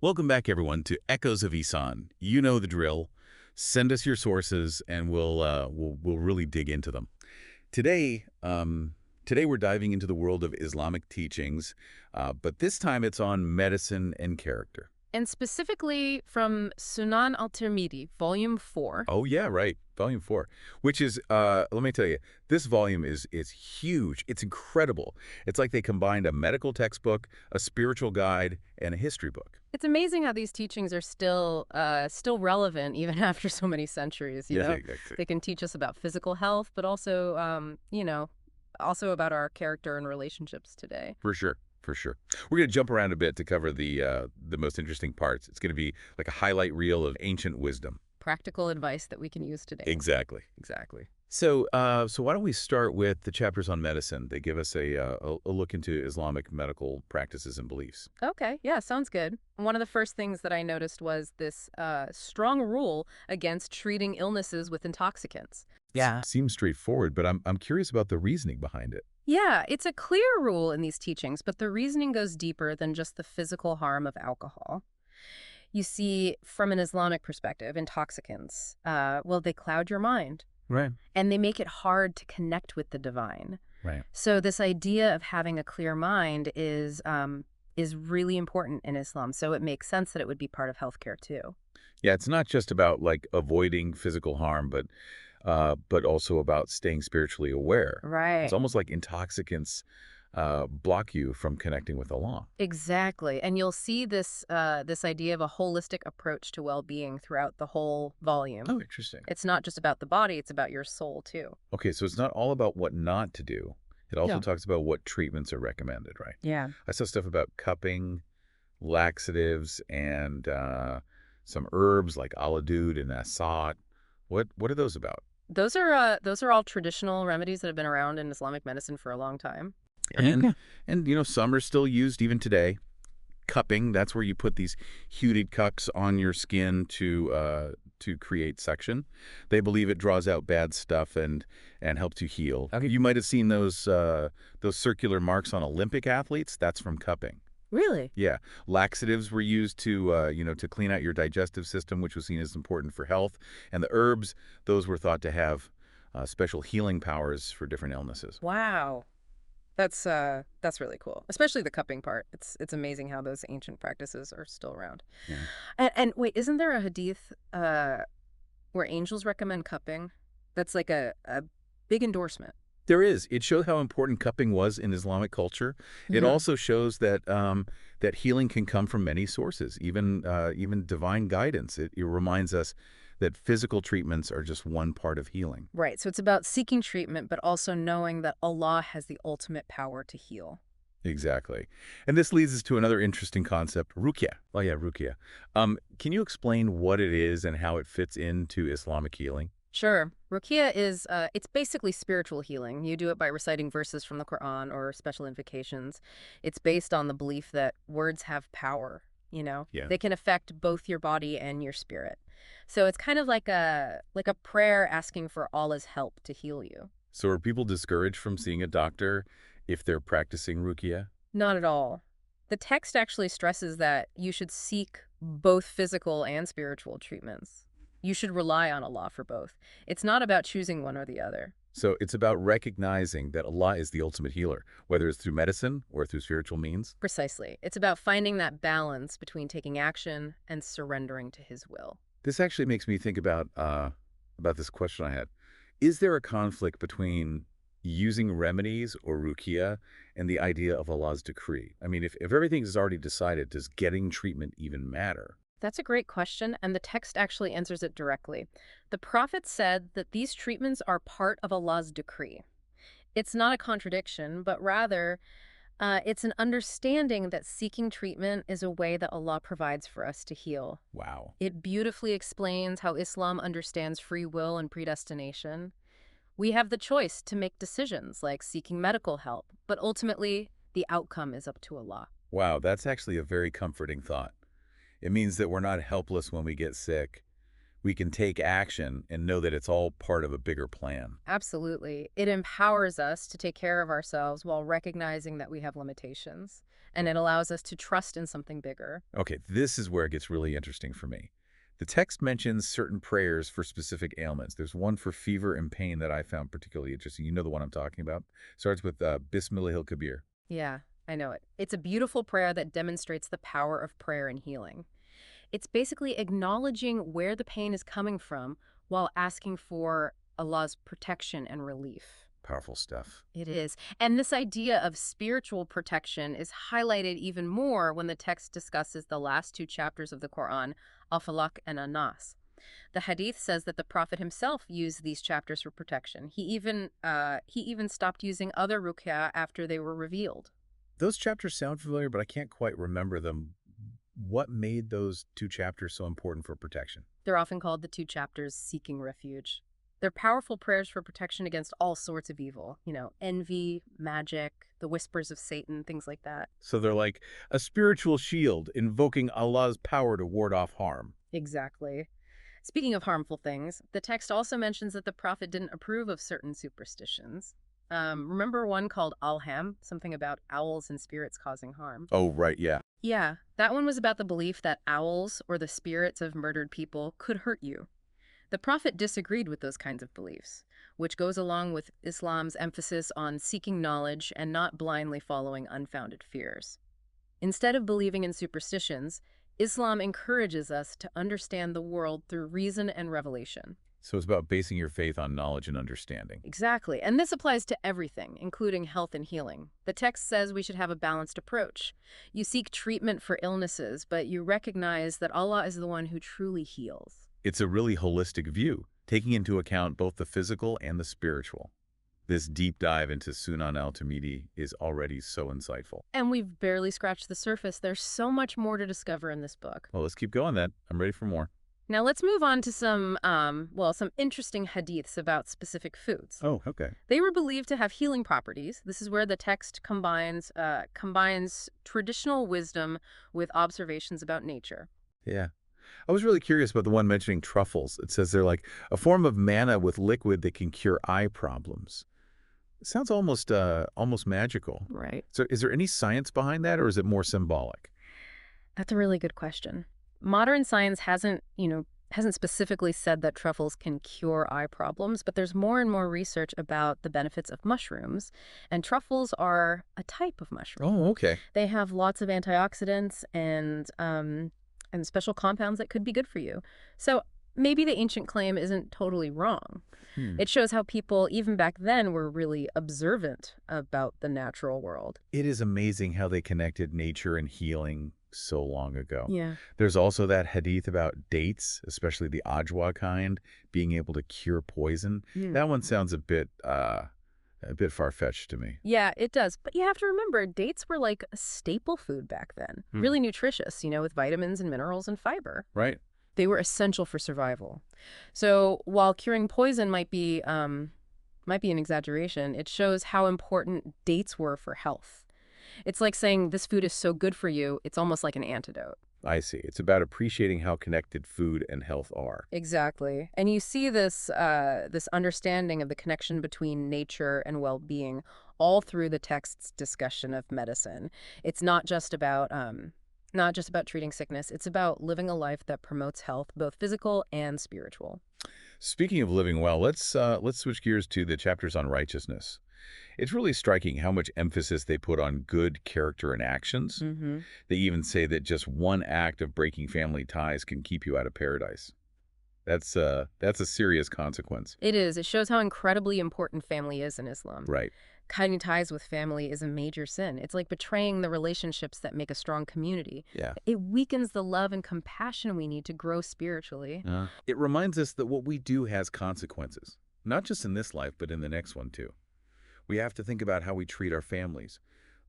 Welcome back, everyone, to Echoes of Ihsan. You know the drill. Send us your sources, and we'll really dig into them. Today, today we're diving into the world of Islamic teachings, but this time it's on medicine and character. And specifically from Sunan al Tirmidhi, Volume 4. Oh yeah, right. Volume 4, which is, let me tell you, this volume is huge. It's incredible. It's like they combined a medical textbook, a spiritual guide, and a history book. It's amazing how these teachings are still relevant even after so many centuries, you Yeah, know? exactly. They can teach us about physical health, but also, also about our character and relationships today. For sure. For sure. We're going to jump around a bit to cover the most interesting parts. It's going to be like a highlight reel of ancient wisdom. Practical advice that we can use today. Exactly. So why don't we start with the chapters on medicine? They give us a look into Islamic medical practices and beliefs. Okay, yeah, sounds good. One of the first things that I noticed was this strong rule against treating illnesses with intoxicants. Yeah. Seems straightforward, but I'm curious about the reasoning behind it. Yeah, it's a clear rule in these teachings, but the reasoning goes deeper than just the physical harm of alcohol. You see, from an Islamic perspective, intoxicants, they cloud your mind, Right. and they make it hard to connect with the divine. Right. So this idea of having a clear mind is really important in Islam, so it makes sense that it would be part of healthcare too. Yeah, it's not just about like avoiding physical harm, but also about staying spiritually aware. Right. It's almost like intoxicants block you from connecting with Allah. Exactly. And you'll see this idea of a holistic approach to well-being throughout the whole volume. Oh, interesting. It's not just about the body, it's about your soul too. Okay, so it's not all about what not to do. It also No. talks about what treatments are recommended, right? Yeah. I saw stuff about cupping, laxatives, and some herbs like aladud and asat. What are those about? Those are all traditional remedies that have been around in Islamic medicine for a long time. And you know, some are still used even today. Cupping, that's where you put these heated cups on your skin to create suction. They believe it draws out bad stuff and helps you heal. Okay. You might have seen those circular marks on Olympic athletes. That's from cupping. Really? Yeah. Laxatives were used to clean out your digestive system, which was seen as important for health. And the herbs, those were thought to have special healing powers for different illnesses. Wow. That's really cool, especially the cupping part. It's amazing how those ancient practices are still around. Yeah. And wait, isn't there a hadith where angels recommend cupping? That's like a big endorsement. There is. It shows how important cupping was in Islamic culture. It also shows that that healing can come from many sources, even divine guidance. It reminds us that physical treatments are just one part of healing. Right. So it's about seeking treatment, but also knowing that Allah has the ultimate power to heal. Exactly. And this leads us to another interesting concept, ruqya. Oh yeah, ruqya. Can you explain what it is and how it fits into Islamic healing? Sure. Ruqya is, it's basically spiritual healing. You do it by reciting verses from the Quran or special invocations. It's based on the belief that words have power, you know? Yeah. They can affect both your body and your spirit. So it's kind of like a prayer asking for Allah's help to heal you. So are people discouraged from seeing a doctor if they're practicing ruqya? Not at all. The text actually stresses that you should seek both physical and spiritual treatments. You should rely on Allah for both. It's not about choosing one or the other. So it's about recognizing that Allah is the ultimate healer, whether it's through medicine or through spiritual means. Precisely. It's about finding that balance between taking action and surrendering to His will. This actually makes me think about this question I had. Is there a conflict between using remedies or ruqya and the idea of Allah's decree? I mean, if everything is already decided, does getting treatment even matter? That's a great question, and the text actually answers it directly. The Prophet said that these treatments are part of Allah's decree. It's not a contradiction, but rather it's an understanding that seeking treatment is a way that Allah provides for us to heal. Wow. It beautifully explains how Islam understands free will and predestination. We have the choice to make decisions like seeking medical help, but ultimately the outcome is up to Allah. Wow, that's actually a very comforting thought. It means that we're not helpless when we get sick. We can take action and know that it's all part of a bigger plan. Absolutely. It empowers us to take care of ourselves while recognizing that we have limitations. and it allows us to trust in something bigger. Okay, this is where it gets really interesting for me. The text mentions certain prayers for specific ailments. There's one for fever and pain that I found particularly interesting. You know the one I'm talking about? Starts with Bismillahil Kabir. Yeah, I know it. It's a beautiful prayer that demonstrates the power of prayer and healing. It's basically acknowledging where the pain is coming from while asking for Allah's protection and relief. Powerful stuff. It is. And this idea of spiritual protection is highlighted even more when the text discusses the last two chapters of the Quran, Al-Falaq and An-Nas. The Hadith says that the Prophet himself used these chapters for protection. He even stopped using other ruqya after they were revealed. Those chapters sound familiar, but I can't quite remember them. What made those two chapters so important for protection? They're often called the two chapters seeking refuge. They're powerful prayers for protection against all sorts of evil, envy, magic, the whispers of Satan, things like that. So they're like a spiritual shield, invoking Allah's power to ward off harm. Exactly. Speaking of harmful things, the text also mentions that the Prophet didn't approve of certain superstitions. Remember one called Alham, something about owls and spirits causing harm? Oh, right, yeah. Yeah, that one was about the belief that owls or the spirits of murdered people could hurt you. The Prophet disagreed with those kinds of beliefs, which goes along with Islam's emphasis on seeking knowledge and not blindly following unfounded fears. Instead of believing in superstitions, Islam encourages us to understand the world through reason and revelation. So it's about basing your faith on knowledge and understanding. Exactly, and this applies to everything, including health and healing. The text says we should have a balanced approach. You seek treatment for illnesses, but you recognize that Allah is the one who truly heals. It's a really holistic view, taking into account both the physical and the spiritual. This deep dive into Sunan al Tirmidhi is already so insightful. And we've barely scratched the surface. There's so much more to discover in this book. Well, let's keep going then. I'm ready for more. Now let's move on to some interesting hadiths about specific foods. Oh, okay. They were believed to have healing properties. This is where the text combines traditional wisdom with observations about nature. Yeah. I was really curious about the one mentioning truffles. It says they're like a form of manna with liquid that can cure eye problems. It sounds almost magical. Right. So is there any science behind that, or is it more symbolic? That's a really good question. Modern science hasn't specifically said that truffles can cure eye problems, but there's more and more research about the benefits of mushrooms, and truffles are a type of mushroom. Oh, okay. They have lots of antioxidants and special compounds that could be good for you. So maybe the ancient claim isn't totally wrong. It shows how people, even back then, were really observant about the natural world. It is amazing how they connected nature and healing so long ago. Yeah. There's also that hadith about dates, especially the ajwa kind, being able to cure poison. That one sounds a bit far-fetched to me. Yeah, it does. But you have to remember, dates were like a staple food back then. Really nutritious, with vitamins and minerals and fiber. Right. They were essential for survival. So while curing poison might be an exaggeration, it shows how important dates were for health. It's like saying this food is so good for you, it's almost like an antidote. I see. It's about appreciating how connected food and health are. Exactly. And you see this understanding of the connection between nature and well-being all through the text's discussion of medicine. It's not just about treating sickness. It's about living a life that promotes health, both physical and spiritual. Speaking of living well, let's switch gears to the chapters on righteousness. It's really striking how much emphasis they put on good character and actions. They even say that just one act of breaking family ties can keep you out of paradise. That's a serious consequence. It is. It shows how incredibly important family is in Islam. Right. Cutting ties with family is a major sin. It's like betraying the relationships that make a strong community. Yeah. It weakens the love and compassion we need to grow spiritually. It reminds us that what we do has consequences, not just in this life, but in the next one too. We have to think about how we treat our families.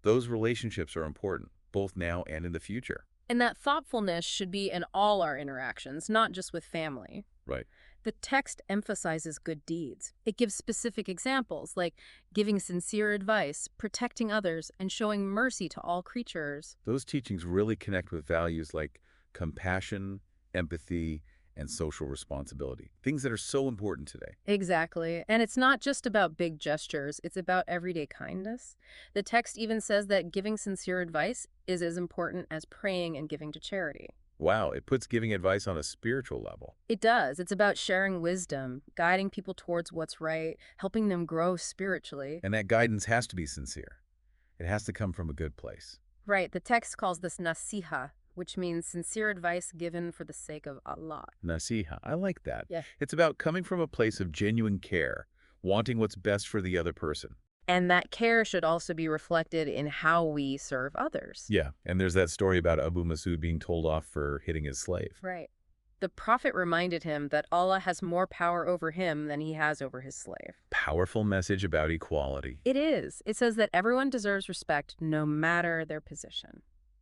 Those relationships are important, both now and in the future. And that thoughtfulness should be in all our interactions, not just with family. Right. The text emphasizes good deeds. It gives specific examples like giving sincere advice, protecting others, and showing mercy to all creatures. Those teachings really connect with values like compassion, empathy, and social responsibility, things that are so important today. Exactly. And it's not just about big gestures, it's about everyday kindness. The text even says that giving sincere advice is as important as praying and giving to charity. Wow, it puts giving advice on a spiritual level. It does. It's about sharing wisdom, guiding people towards what's right, helping them grow spiritually. And that guidance has to be sincere. It has to come from a good place. Right. The text calls this nasiha, which means sincere advice given for the sake of Allah. Nasiha, I like that. Yeah. It's about coming from a place of genuine care, wanting what's best for the other person. And that care should also be reflected in how we serve others. Yeah, and there's that story about Abu Masud being told off for hitting his slave. Right. The Prophet reminded him that Allah has more power over him than he has over his slave. Powerful message about equality. It is. It says that everyone deserves respect no matter their position.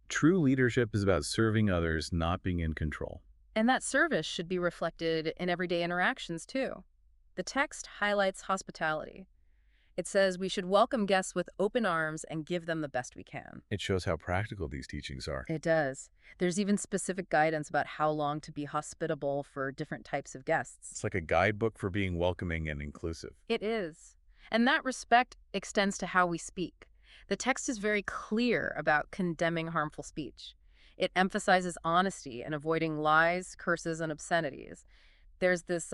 True leadership is about serving others, not being in control. And that service should be reflected in everyday interactions, too. The text highlights hospitality. It says we should welcome guests with open arms and give them the best we can. It shows how practical these teachings are. It does. There's even specific guidance about how long to be hospitable for different types of guests. It's like a guidebook for being welcoming and inclusive. It is. And that respect extends to how we speak. The text is very clear about condemning harmful speech. It emphasizes honesty and avoiding lies, curses, and obscenities. There's this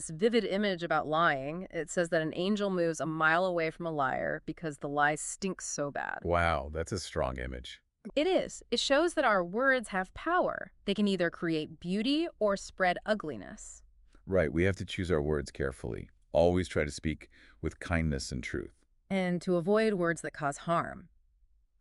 vivid image about lying. It says that an angel moves a mile away from a liar because the lie stinks so bad. Wow, that's a strong image. It is. It shows that our words have power. They can either create beauty or spread ugliness. Right, we have to choose our words carefully. Always try to speak with kindness and truth. And to avoid words that cause harm.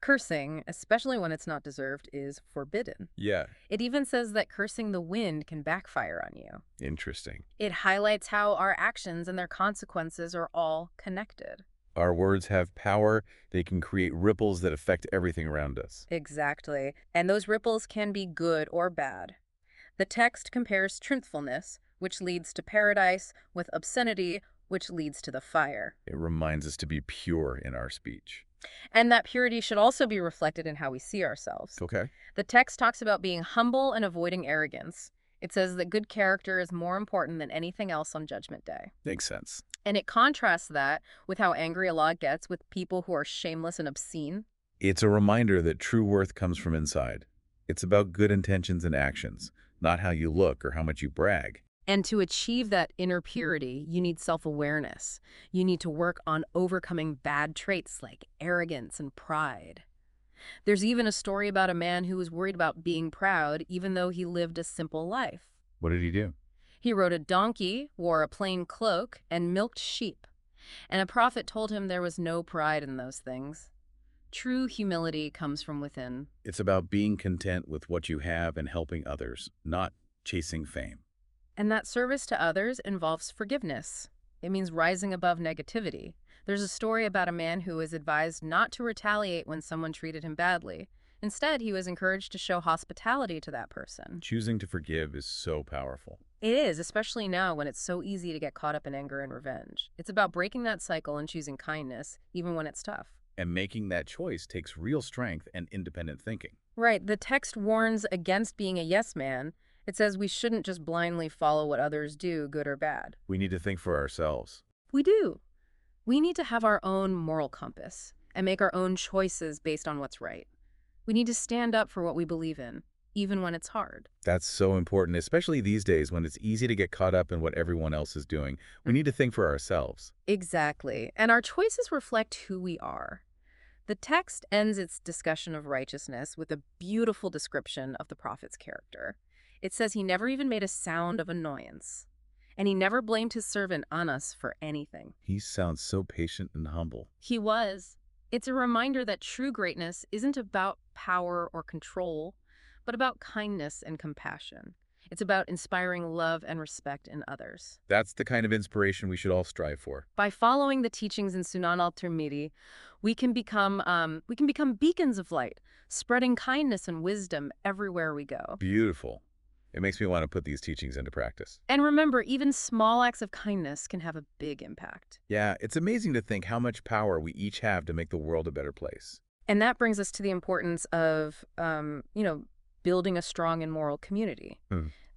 Cursing, especially when it's not deserved, is forbidden. Yeah, It even says that cursing the wind can backfire on you. interesting. It highlights how our actions and their consequences are all connected. Our words have power. They can create ripples that affect everything around us. Exactly. And those ripples can be good or bad. The text compares truthfulness, which leads to paradise, with obscenity, which leads to the fire. It reminds us to be pure in our speech. And that purity should also be reflected in how we see ourselves. Okay. The text talks about being humble and avoiding arrogance. It says that good character is more important than anything else on Judgment Day. Makes sense. And it contrasts that with how angry Allah gets with people who are shameless and obscene. It's a reminder that true worth comes from inside. It's about good intentions and actions, not how you look or how much you brag. And to achieve that inner purity, you need self-awareness. You need to work on overcoming bad traits like arrogance and pride. There's even a story about a man who was worried about being proud even though he lived a simple life. What did he do? He rode a donkey, wore a plain cloak, and milked sheep. And a prophet told him there was no pride in those things. True humility comes from within. It's about being content with what you have and helping others, not chasing fame. And that service to others involves forgiveness. It means rising above negativity. There's a story about a man who was advised not to retaliate when someone treated him badly. Instead, he was encouraged to show hospitality to that person. Choosing to forgive is so powerful. It is, especially now when it's so easy to get caught up in anger and revenge. It's about breaking that cycle and choosing kindness, even when it's tough. And making that choice takes real strength and independent thinking. Right. The text warns against being a yes man. It says we shouldn't just blindly follow what others do, good or bad. We need to think for ourselves. We do. We need to have our own moral compass and make our own choices based on what's right. We need to stand up for what we believe in, even when it's hard. That's so important, especially these days when it's easy to get caught up in what everyone else is doing. We need to think for ourselves. Exactly. And our choices reflect who we are. The text ends its discussion of righteousness with a beautiful description of the prophet's character. It says he never even made a sound of annoyance, and he never blamed his servant Anas for anything. He sounds so patient and humble. He was. It's a reminder that true greatness isn't about power or control, but about kindness and compassion. It's about inspiring love and respect in others. That's the kind of inspiration we should all strive for. By following the teachings in Sunan al Tirmidhi, we can become beacons of light, spreading kindness and wisdom everywhere we go. Beautiful. It makes me want to put these teachings into practice. And remember, even small acts of kindness can have a big impact. Yeah, it's amazing to think how much power we each have to make the world a better place. And that brings us to the importance of, building a strong and moral community.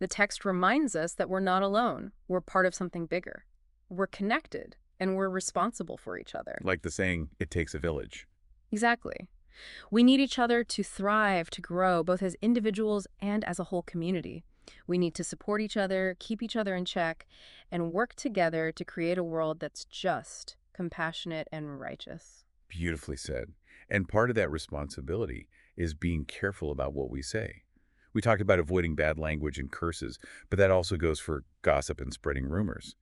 The text reminds us that we're not alone. We're part of something bigger. We're connected, and we're responsible for each other. Like the saying, it takes a village. Exactly. We need each other to thrive, to grow, both as individuals and as a whole community. We need to support each other, keep each other in check, and work together to create a world that's just, compassionate, and righteous. Beautifully said. And part of that responsibility is being careful about what we say. We talked about avoiding bad language and curses, but that also goes for gossip and spreading rumors.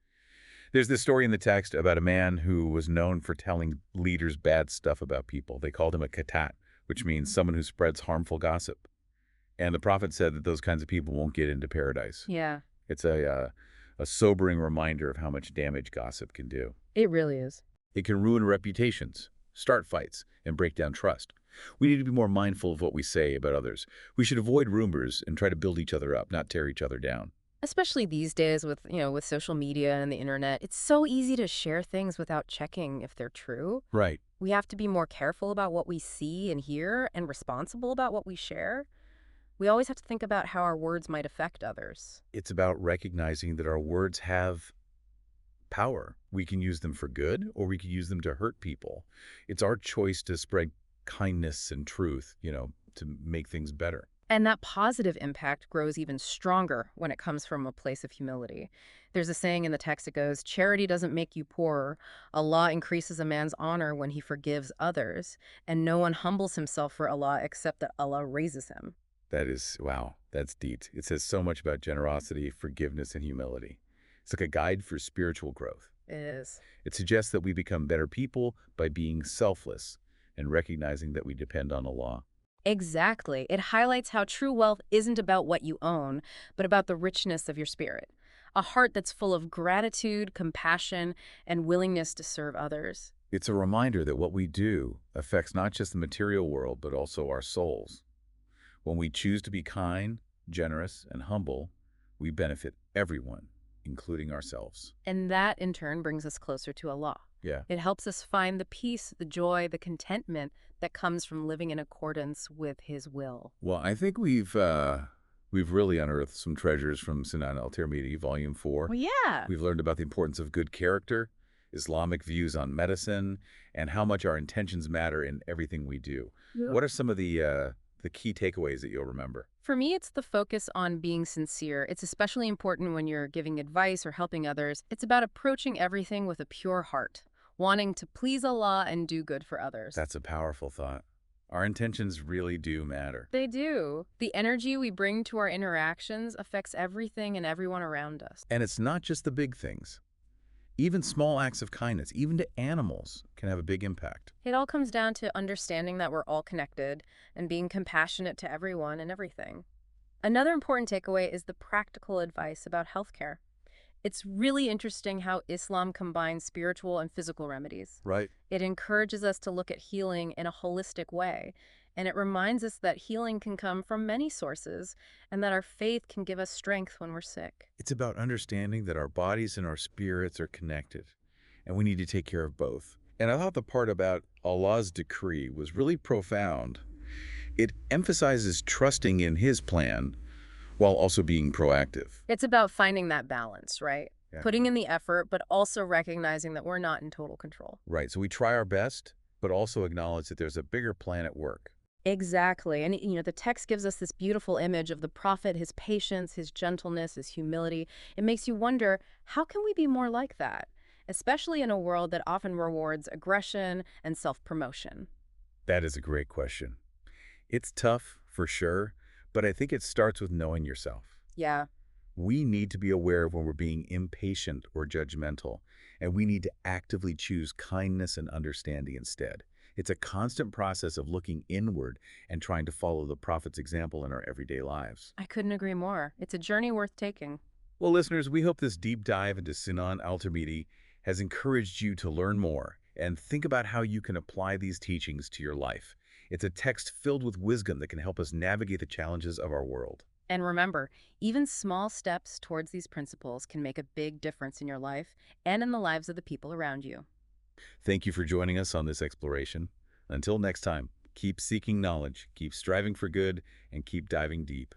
There's this story in the text about a man who was known for telling leaders bad stuff about people. They called him a katat, which means someone who spreads harmful gossip. And the prophet said that those kinds of people won't get into paradise. Yeah, It's a sobering reminder of how much damage gossip can do. it really is. It can ruin reputations, start fights, and break down trust. We need to be more mindful of what we say about others. We should avoid rumors and try to build each other up, not tear each other down. Especially these days with, with social media and the internet, it's so easy to share things without checking if they're true. Right. We have to be more careful about what we see and hear and responsible about what we share. We always have to think about how our words might affect others. It's about recognizing that our words have power. We can use them for good, or we can use them to hurt people. It's our choice to spread kindness and truth, to make things better. And that positive impact grows even stronger when it comes from a place of humility. There's a saying in the text that goes, "Charity doesn't make you poorer. Allah increases a man's honor when he forgives others, and no one humbles himself for Allah except that Allah raises him." That is, wow, that's deep. It says so much about generosity, forgiveness, and humility. It's like a guide for spiritual growth. It is. It suggests that we become better people by being selfless and recognizing that we depend on Allah. Exactly. It highlights how true wealth isn't about what you own, but about the richness of your spirit. A heart that's full of gratitude, compassion, and willingness to serve others. It's a reminder that what we do affects not just the material world, but also our souls. When we choose to be kind, generous, and humble, we benefit everyone, including ourselves. And that, in turn, brings us closer to Allah. Yeah. It helps us find the peace, the joy, the contentment that comes from living in accordance with His will. Well, I think we've really unearthed some treasures from Sunan al Tirmidhi, Volume 4. Well, yeah. We've learned about the importance of good character, Islamic views on medicine, and how much our intentions matter in everything we do. Yeah. What are some of the key takeaways that you'll remember? For me, it's the focus on being sincere. It's especially important when you're giving advice or helping others. It's about approaching everything with a pure heart, wanting to please Allah and do good for others. That's a powerful thought. Our intentions really do matter. They do. The energy we bring to our interactions affects everything and everyone around us. And it's not just the big things. Even small acts of kindness, even to animals, can have a big impact. It all comes down to understanding that we're all connected and being compassionate to everyone and everything. Another important takeaway is the practical advice about healthcare. It's really interesting how Islam combines spiritual and physical remedies. Right. It encourages us to look at healing in a holistic way, and it reminds us that healing can come from many sources and that our faith can give us strength when we're sick. It's about understanding that our bodies and our spirits are connected, and we need to take care of both. And I thought the part about Allah's decree was really profound. It emphasizes trusting in His plan while also being proactive. It's about finding that balance, right? Yeah. Putting in the effort, but also recognizing that we're not in total control. Right. So we try our best, but also acknowledge that there's a bigger plan at work. Exactly. And, the text gives us this beautiful image of the prophet, his patience, his gentleness, his humility. It makes you wonder, how can we be more like that? Especially in a world that often rewards aggression and self-promotion. That is a great question. It's tough, for sure, but I think it starts with knowing yourself. Yeah. We need to be aware of when we're being impatient or judgmental, and we need to actively choose kindness and understanding instead. It's a constant process of looking inward and trying to follow the Prophet's example in our everyday lives. I couldn't agree more. It's a journey worth taking. Well, listeners, we hope this deep dive into Sunan al Tirmidhi has encouraged you to learn more and think about how you can apply these teachings to your life. It's a text filled with wisdom that can help us navigate the challenges of our world. And remember, even small steps towards these principles can make a big difference in your life and in the lives of the people around you. Thank you for joining us on this exploration. Until next time, keep seeking knowledge, keep striving for good, and keep diving deep.